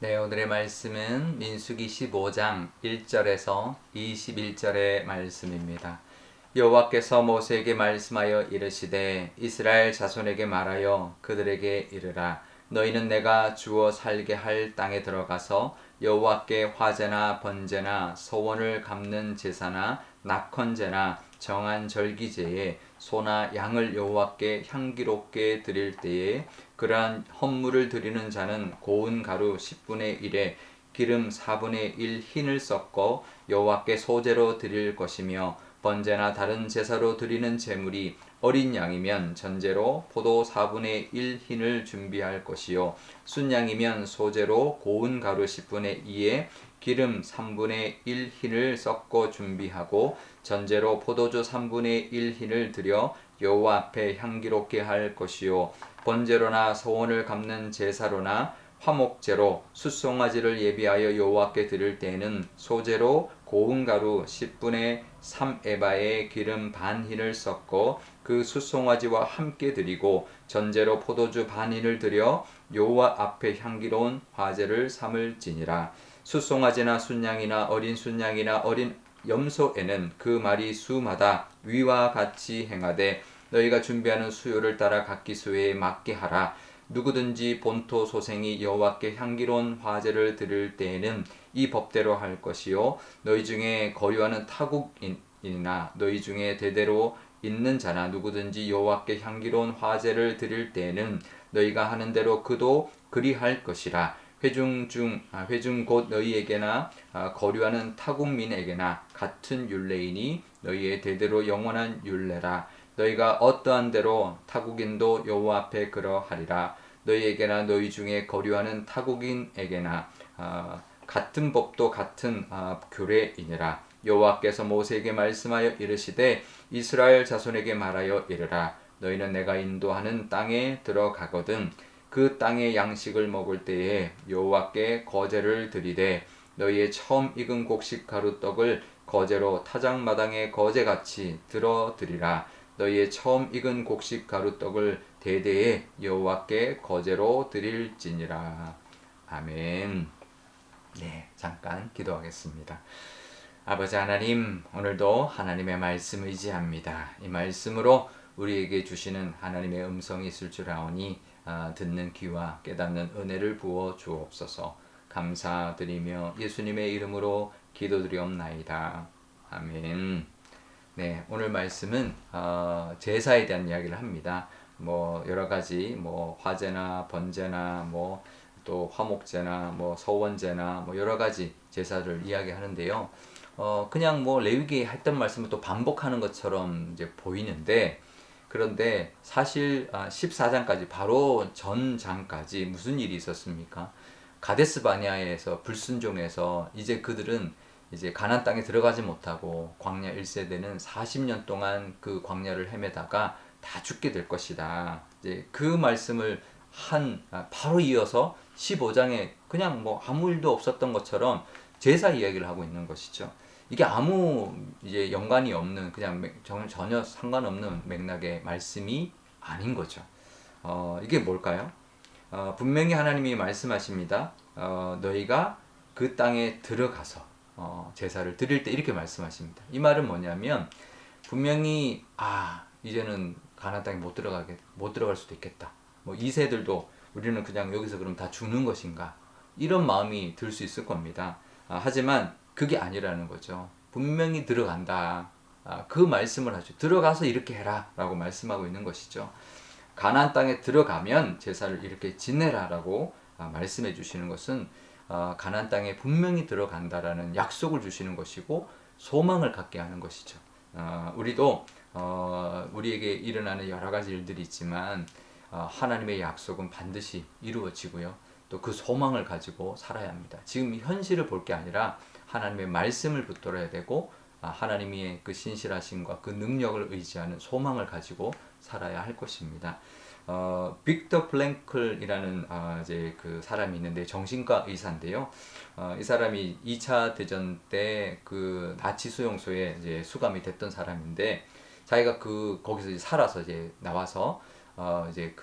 네, 오늘의 말씀은 민수기 15장 1절에서 21절의 말씀입니다. 여호와께서 모세에게 말씀하여 이르시되 이스라엘 자손에게 말하여 그들에게 이르라. 너희는 내가 주어 살게 할 땅에 들어가서 여호와께 화제나 번제나 소원을 갚는 제사나 낙헌제나 정한 절기제에 소나 양을 여호와께 향기롭게 드릴 때에 그러한 헌물을 드리는 자는 고운 가루 10분의 1에 기름 4분의 1 흰을 섞어 여호와께 소제로 드릴 것이며 번제나 다른 제사로 드리는 제물이 어린 양이면 전제로 포도 4분의 1 흰을 준비할 것이요 순양이면 소제로 고운 가루 10분의 2에 기름 3분의 1 흰을 섞어 준비하고 전제로 포도주 3분의 1 흰을 드려 여호와 앞에 향기롭게 할 것이요 번제로나 소원을 갚는 제사로나 화목제로 숫송아지를 예비하여 여호와께 드릴 때에는 소제로 고운 가루 10분의 3 에바에 기름 반 흰을 섞어 그 숫송아지와 함께 드리고 전제로 포도주 반 흰을 드려 여호와 앞에 향기로운 화제를 삼을지니라. 숫송아지나 순양이나 어린 순양이나 어린 염소에는 그 말이 수마다 위와 같이 행하되 너희가 준비하는 수요를 따라 각기 수요에 맞게 하라. 누구든지 본토 소생이 여호와께 향기로운 화제를 드릴 때에는 이 법대로 할 것이요 너희 중에 거류하는 타국인이나 너희 중에 대대로 있는 자나 누구든지 여호와께 향기로운 화제를 드릴 때에는 너희가 하는 대로 그도 그리할 것이라. 회중 곧 너희에게나 거류하는 타국민에게나 같은 율례이니 너희의 대대로 영원한 율례라. 너희가 어떠한 대로 타국인도 여호와 앞에 그러하리라. 너희에게나 너희 중에 거류하는 타국인에게나 같은 법도 같은 규례이니라. 여호와께서 모세에게 말씀하여 이르시되 이스라엘 자손에게 말하여 이르라. 너희는 내가 인도하는 땅에 들어가거든 그 땅의 양식을 먹을 때에 여호와께 거제를 드리되 너희의 처음 익은 곡식 가루떡을 거제로 타작마당에 거제같이 들어 드리라. 너희의 처음 익은 곡식 가루떡을 대대에 여호와께 거제로 드릴지니라. 아멘. 네, 잠깐 기도하겠습니다. 아버지 하나님, 오늘도 하나님의 말씀 의지합니다. 이 말씀으로 우리에게 주시는 하나님의 음성이 있을 줄 아오니 듣는 귀와 깨닫는 은혜를 부어 주옵소서. 감사드리며 예수님의 이름으로 기도드리옵나이다. 아멘. 네, 오늘 말씀은 제사에 대한 이야기를 합니다. 뭐 여러 가지 뭐 화제나 번제나 뭐 또 화목제나 뭐 서원제나 뭐 여러 가지 제사를 이야기하는데요. 그냥 뭐 레위기에 했던 말씀을 또 반복하는 것처럼 이제 보이는데 그런데 사실 14장까지 바로 전 장까지 무슨 일이 있었습니까? 가데스 바네아에서 불순종해서 이제 그들은 이제 가나안 땅에 들어가지 못하고 광야 1세대는 40년 동안 그 광야를 헤매다가 다 죽게 될 것이다. 이제 그 말씀을 바로 이어서 15장에 그냥 뭐 아무 일도 없었던 것처럼 제사 이야기를 하고 있는 것이죠. 이게 아무 이제 연관이 없는 그냥 전혀 상관없는 맥락의 말씀이 아닌 거죠. 이게 뭘까요? 분명히 하나님이 말씀하십니다. 너희가 그 땅에 들어가서 제사를 드릴 때 이렇게 말씀하십니다. 이 말은 뭐냐면 분명히 이제는 가나안 땅에 못 들어갈 수도 있겠다. 뭐 2세들도 우리는 그냥 여기서 그럼 다 죽는 것인가? 이런 마음이 들 수 있을 겁니다. 하지만 그게 아니라는 거죠. 분명히 들어간다. 그 말씀을 하죠. 들어가서 이렇게 해라 라고 말씀하고 있는 것이죠. 가나안 땅에 들어가면 제사를 이렇게 지내라 라고 말씀해 주시는 것은 가나안 땅에 분명히 들어간다라는 약속을 주시는 것이고 소망을 갖게 하는 것이죠. 우리도 우리에게 일어나는 여러 가지 일들이 있지만 하나님의 약속은 반드시 이루어지고요. 또 그 소망을 가지고 살아야 합니다. 지금 현실을 볼 게 아니라 하나님의 말씀을 붙들어야 되고 하나님의 그 신실하심과 그 능력을 의지하는 소망을 가지고 살아야 할 것입니다. 빅터 플랭클이라는 이제 그 사람이 있는데 정신과 의사인데요. 이 사람이 2차 대전 때 그 나치 수용소에 이제 수감이 됐던 사람인데 자기가 거기서 이제 살아서 이제 나와서 이제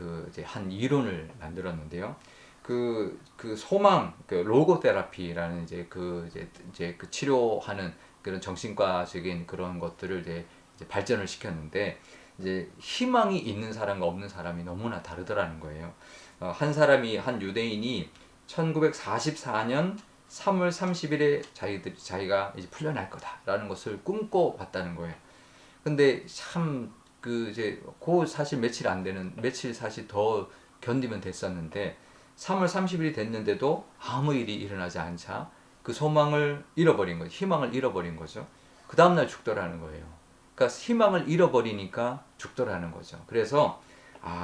한 이론을 만들었는데요. 그 소망, 그 로고 테라피라는 이제 그 치료하는 그런 정신과적인 그런 것들을 이제 발전을 시켰는데, 이제 희망이 있는 사람과 없는 사람이 너무나 다르더라는 거예요. 한 사람이, 한 유대인이 1944년 3월 30일에 자기가 이제 풀려날 거다라는 것을 꿈꿔 봤다는 거예요. 근데 참 그 사실 며칠 사실 더 견디면 됐었는데 3월 30일이 됐는데도 아무 일이 일어나지 않자 그 소망을 잃어버린 거죠. 희망을 잃어버린 거죠. 그 다음날 죽더라는 거예요. 그러니까 희망을 잃어버리니까 죽더라는 거죠. 그래서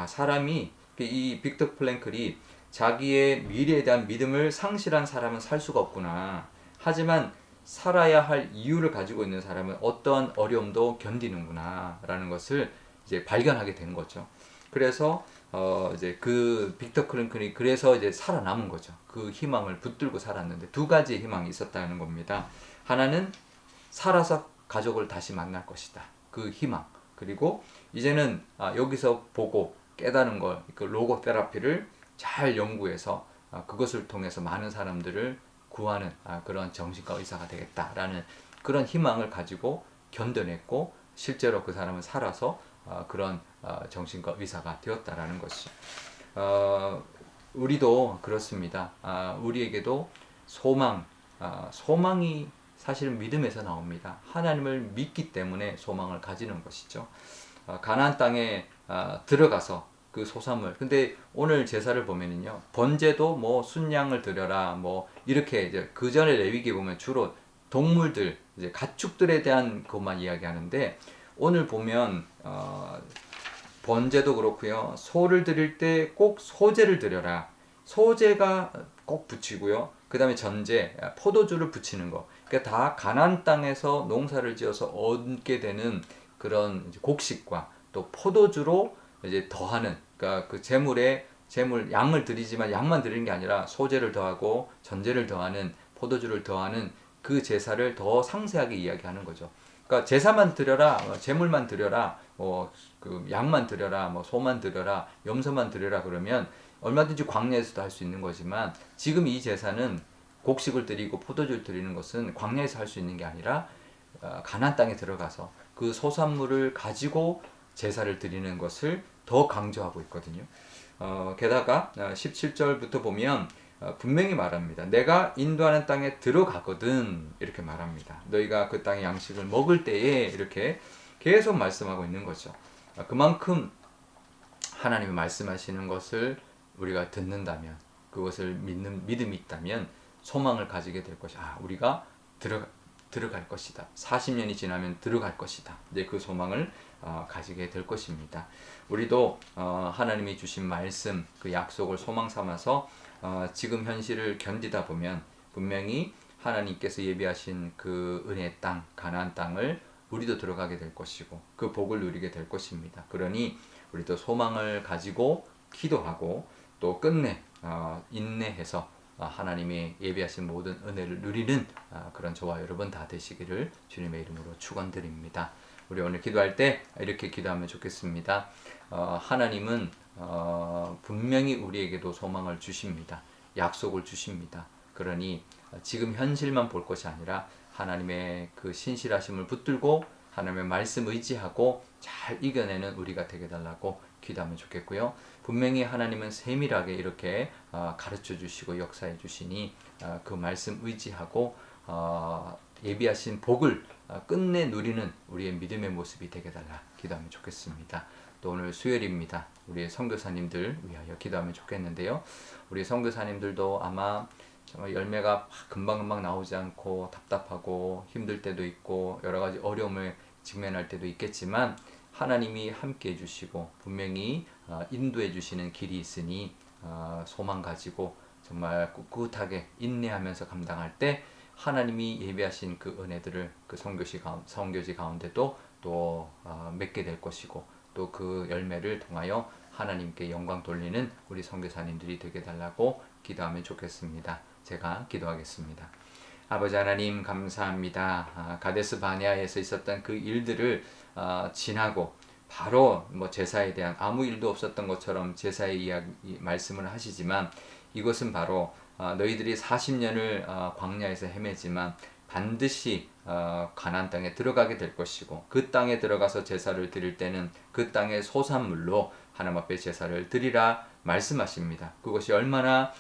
사람이, 이 빅터 플랭클이 자기의 미래에 대한 믿음을 상실한 사람은 살 수가 없구나. 하지만 살아야 할 이유를 가지고 있는 사람은 어떠한 어려움도 견디는구나 라는 것을 이제 발견하게 된 거죠. 그래서 이제 그 빅터 크랭클이 그래서 이제 살아남은 거죠. 그 희망을 붙들고 살았는데 두 가지 희망이 있었다는 겁니다. 하나는 살아서 가족을 다시 만날 것이다. 그 희망. 그리고 이제는 여기서 보고 깨달은 걸, 그 로고 테라피를 잘 연구해서 그것을 통해서 많은 사람들을 구하는 그런 정신과 의사가 되겠다라는 그런 희망을 가지고 견뎌냈고, 실제로 그 사람은 살아서 그런 정신과 의사가 되었다라는 것이, 우리도 그렇습니다. 우리에게도 소망이 사실은 믿음에서 나옵니다. 하나님을 믿기 때문에 소망을 가지는 것이죠. 가나안 땅에 들어가서 그 소산물, 근데 오늘 제사를 보면은요, 번제도 뭐 순양을 드려라 뭐 이렇게, 이제 그 전에 레위기 보면 주로 동물들, 이제 가축들에 대한 것만 이야기하는데, 오늘 보면 번제도 그렇고요, 소를 드릴 때 꼭 소제를 드려라, 소제가 꼭 붙이고요, 그 다음에 전제, 포도주를 붙이는 거, 그러니까 다 가나안 땅에서 농사를 지어서 얻게 되는 그런 곡식과 또 포도주로 이제 더하는, 그러니까 그 재물 양을 드리지만 양만 드리는 게 아니라 소제를 더하고 전제를 더하는, 포도주를 더하는 그 제사를 더 상세하게 이야기하는 거죠. 그러니까 제사만 드려라, 재물만 드려라, 뭐 그 양만 드려라, 뭐 소만 드려라, 염소만 드려라 그러면 얼마든지 광야에서도 할 수 있는 거지만, 지금 이 제사는 곡식을 드리고 포도주를 드리는 것은 광야에서 할 수 있는 게 아니라 가나안 땅에 들어가서 그 소산물을 가지고 제사를 드리는 것을 더 강조하고 있거든요. 게다가 17절부터 보면 분명히 말합니다. 내가 인도하는 땅에 들어가거든, 이렇게 말합니다. 너희가 그 땅의 양식을 먹을 때에, 이렇게 계속 말씀하고 있는 거죠. 그만큼 하나님이 말씀하시는 것을 우리가 듣는다면, 그것을 믿는 믿음이 있다면 소망을 가지게 될 것이야. 우리가 들어갈 것이다. 40년이 지나면 들어갈 것이다. 이제 그 소망을 가지게 될 것입니다. 우리도 하나님이 주신 말씀, 그 약속을 소망 삼아서 지금 현실을 견디다 보면 분명히 하나님께서 예비하신 그 은혜의 땅, 가나안 땅을 우리도 들어가게 될 것이고 그 복을 누리게 될 것입니다. 그러니 우리도 소망을 가지고 기도하고 또 끝내 인내해서 하나님이 예비하신 모든 은혜를 누리는 그런 저와 여러분 다 되시기를 주님의 이름으로 축원드립니다. 우리 오늘 기도할 때 이렇게 기도하면 좋겠습니다. 하나님은 분명히 우리에게도 소망을 주십니다. 약속을 주십니다. 그러니 지금 현실만 볼 것이 아니라 하나님의 그 신실하심을 붙들고 하나님의 말씀 의지하고 잘 이겨내는 우리가 되게 달라고 기도하면 좋겠고요. 분명히 하나님은 세밀하게 이렇게 가르쳐 주시고 역사해 주시니 그 말씀 의지하고 예비하신 복을 끝내 누리는 우리의 믿음의 모습이 되게 달라 기도하면 좋겠습니다. 또 오늘 수요일입니다. 우리 선교사님들 위하여 기도하면 좋겠는데요. 우리 선교사님들도 아마 정말 열매가 금방금방 나오지 않고 답답하고 힘들 때도 있고 여러 가지 어려움을 직면할 때도 있겠지만, 하나님이 함께 해주시고 분명히 인도해 주시는 길이 있으니 소망 가지고 정말 꿋꿋하게 인내하면서 감당할 때 하나님이 예비하신 그 은혜들을 그 선교지 가운데도 또 맺게 될 것이고, 또 그 열매를 통하여 하나님께 영광 돌리는 우리 선교사님들이 되게 달라고 기도하면 좋겠습니다. 제가 기도하겠습니다. 아버지 하나님 감사합니다. 가데스 바네아에서 있었던 그 일들을 지나고 바로 뭐 제사에 대한 아무 일도 없었던 것처럼 제사의 이야기 말씀을 하시지만 이것은 바로 너희들이 40년을 광야에서 헤매지만 반드시 가나안 땅에 들어가게 될 것이고 그 땅에 들어가서 제사를 드릴 때는 그 땅의 소산물로 하나님 앞에 제사를 드리라 말씀하십니다. 그것이 얼마나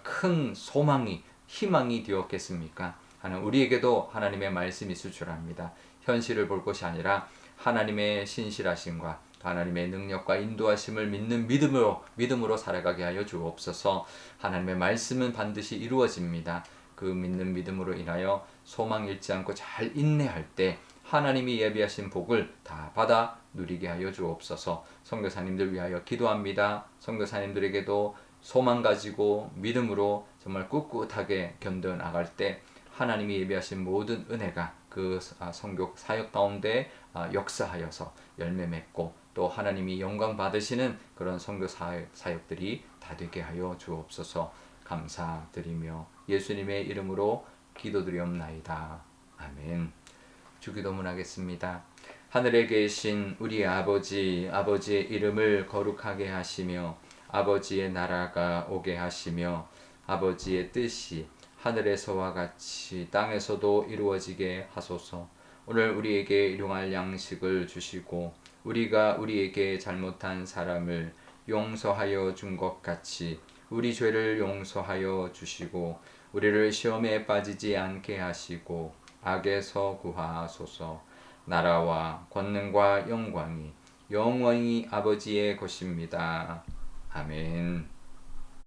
큰 소망이 희망이 되었겠습니까? 우리에게도 하나님의 말씀이 수출합니다. 현실을 볼 것이 아니라 하나님의 신실하심과 하나님의 능력과 인도하심을 믿는 믿음으로 살아가게 하여 주옵소서. 하나님의 말씀은 반드시 이루어집니다. 그 믿는 믿음으로 인하여 소망 잃지 않고 잘 인내할 때 하나님이 예비하신 복을 다 받아 누리게 하여 주옵소서. 선교사님들 위하여 기도합니다. 선교사님들에게도 소망 가지고 믿음으로 정말 꿋꿋하게 견뎌 나갈 때 하나님이 예비하신 모든 은혜가 그 선교 사역 가운데 역사하여서 열매 맺고 또 하나님이 영광 받으시는 그런 선교 사역들이 다 되게 하여 주옵소서. 감사드리며 예수님의 이름으로 기도드리옵나이다. 아멘. 주기도문 하겠습니다. 하늘에 계신 우리 아버지, 아버지의 이름을 거룩하게 하시며 아버지의 나라가 오게 하시며 아버지의 뜻이 하늘에서와 같이 땅에서도 이루어지게 하소서. 오늘 우리에게 일용할 양식을 주시고 우리가 우리에게 잘못한 사람을 용서하여 준 것 같이 우리 죄를 용서하여 주시고 우리를 시험에 빠지지 않게 하시고 악에서 구하소서. 나라와 권능과 영광이 영원히 아버지의 것입니다. 아멘.